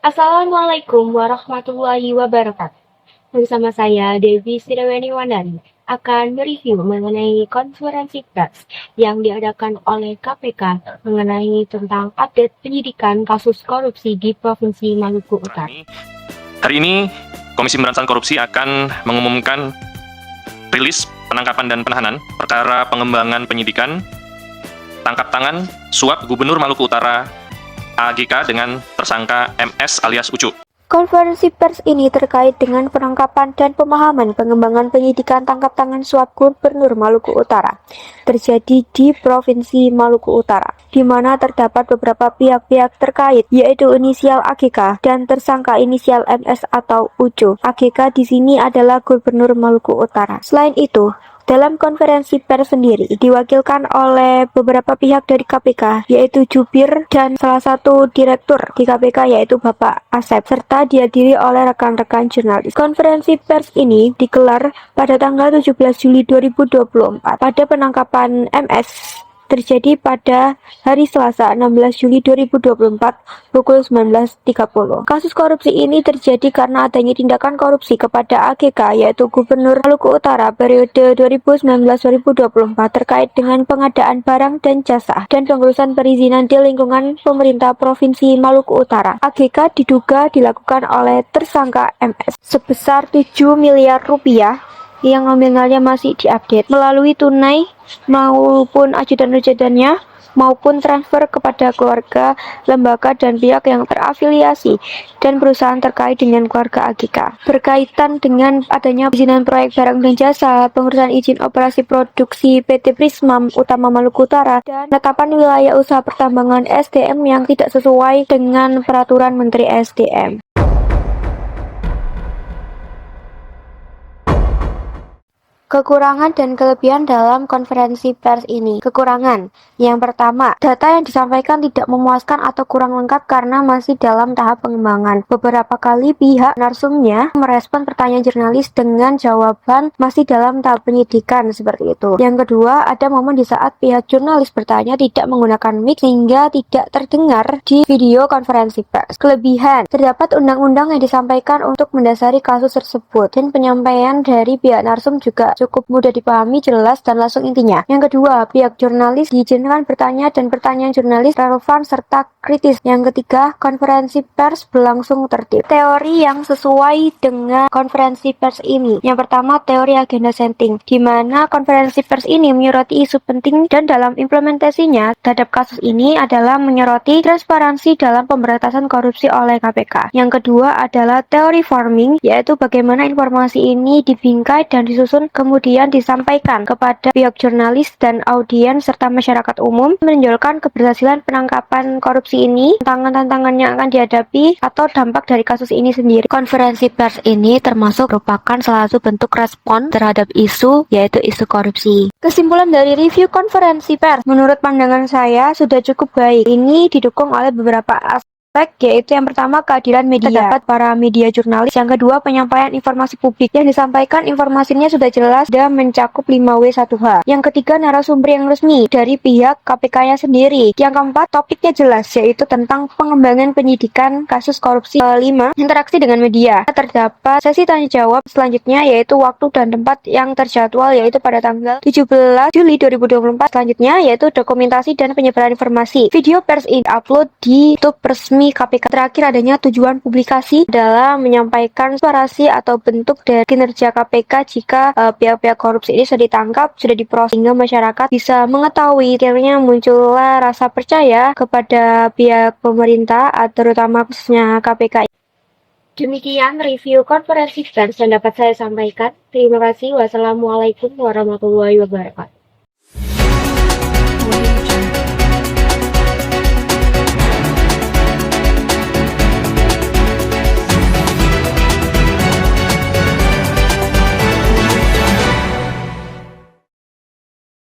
Assalamualaikum warahmatullahi wabarakatuh. Bersama saya Devi Sriweni Wandani akan mereview mengenai konferensi pers yang diadakan oleh KPK mengenai tentang update penyidikan kasus korupsi di Provinsi Maluku Utara. Hari ini Komisi Pemberantasan Korupsi akan mengumumkan rilis penangkapan dan penahanan perkara pengembangan penyidikan tangkap tangan suap Gubernur Maluku Utara AGK dengan tersangka MS alias Ucu. Konferensi pers ini terkait dengan penangkapan dan pemahaman pengembangan penyidikan tangkap tangan suap Gubernur Maluku Utara terjadi di Provinsi Maluku Utara, di mana terdapat beberapa pihak-pihak terkait, yaitu inisial AGK dan tersangka inisial MS atau Ucu. AGK di sini adalah Gubernur Maluku Utara. Selain itu, dalam konferensi pers sendiri diwakilkan oleh beberapa pihak dari KPK, yaitu jubir dan salah satu direktur di KPK yaitu Bapak Asep, serta dihadiri oleh rekan-rekan jurnalis. Konferensi pers ini digelar pada tanggal 17 Juli 2024. Pada penangkapan MS terjadi pada hari Selasa 16 Juli 2024 pukul 19.30. Kasus korupsi ini terjadi karena adanya tindakan korupsi kepada AGK yaitu Gubernur Maluku Utara periode 2019-2024 terkait dengan pengadaan barang dan jasa dan pengurusan perizinan di lingkungan pemerintah Provinsi Maluku Utara. AGK diduga dilakukan oleh tersangka MS sebesar 7 miliar rupiah yang nominalnya masih diupdate melalui tunai maupun ajudan-ajudannya maupun transfer kepada keluarga, lembaga, dan pihak yang terafiliasi dan perusahaan terkait dengan keluarga AGK. Berkaitan dengan adanya perizinan proyek barang dan jasa, pengurusan izin operasi produksi PT Prisma Utama Maluku Utara, dan penetapan wilayah usaha pertambangan SDM yang tidak sesuai dengan peraturan Menteri SDM. Kekurangan dan kelebihan dalam konferensi pers ini. Kekurangan. Yang pertama, data yang disampaikan tidak memuaskan atau kurang lengkap karena masih dalam tahap pengembangan. Beberapa kali pihak narsumnya merespon pertanyaan jurnalis dengan jawaban masih dalam tahap penyidikan seperti itu. Yang kedua, ada momen di saat pihak jurnalis bertanya tidak menggunakan mic sehingga tidak terdengar di video konferensi pers. Kelebihan, terdapat undang-undang yang disampaikan untuk mendasari kasus tersebut dan penyampaian dari pihak narsum juga cukup mudah dipahami, jelas, dan langsung intinya. Yang kedua, pihak jurnalis diizinkan bertanya dan pertanyaan jurnalis relevan serta kritis. Yang ketiga, konferensi pers berlangsung tertib. Teori yang sesuai dengan konferensi pers ini. Yang pertama, teori agenda setting, di mana konferensi pers ini menyoroti isu penting dan dalam implementasinya terhadap kasus ini adalah menyoroti transparansi dalam pemberantasan korupsi oleh KPK. Yang kedua adalah teori forming, yaitu bagaimana informasi ini dibingkai dan disusun kemudian disampaikan kepada pihak jurnalis dan audiens serta masyarakat umum, menonjolkan keberhasilan penangkapan korupsi ini, tantangan-tantangan yang akan dihadapi atau dampak dari kasus ini sendiri. Konferensi pers ini termasuk merupakan salah satu bentuk respon terhadap isu, yaitu isu korupsi. Kesimpulan dari review konferensi pers, menurut pandangan saya sudah cukup baik. Ini didukung oleh beberapa aspek, yaitu yang pertama keadilan media, terdapat para media jurnalis. Yang kedua, penyampaian informasi publik yang disampaikan informasinya sudah jelas dan mencakup 5W1H. Yang ketiga, narasumber yang resmi dari pihak KPK-nya sendiri. Yang keempat, topiknya jelas, yaitu tentang pengembangan penyidikan kasus korupsi. Kelima, interaksi dengan media. Terdapat sesi tanya jawab selanjutnya, yaitu waktu dan tempat yang terjadwal, yaitu pada tanggal 17 Juli 2024. Selanjutnya, yaitu dokumentasi dan penyebaran informasi. Video pers ini upload di YouTube resmi KPK. Terakhir, adanya tujuan publikasi adalah menyampaikan aspirasi atau bentuk dari kinerja KPK jika pihak-pihak korupsi ini sudah ditangkap, sudah diproses, sehingga masyarakat bisa mengetahui. Akhirnya muncullah rasa percaya kepada pihak pemerintah, terutama khususnya KPK. Demikian review konferensi pers yang dapat saya sampaikan. Terima kasih. Wassalamualaikum warahmatullahi wabarakatuh.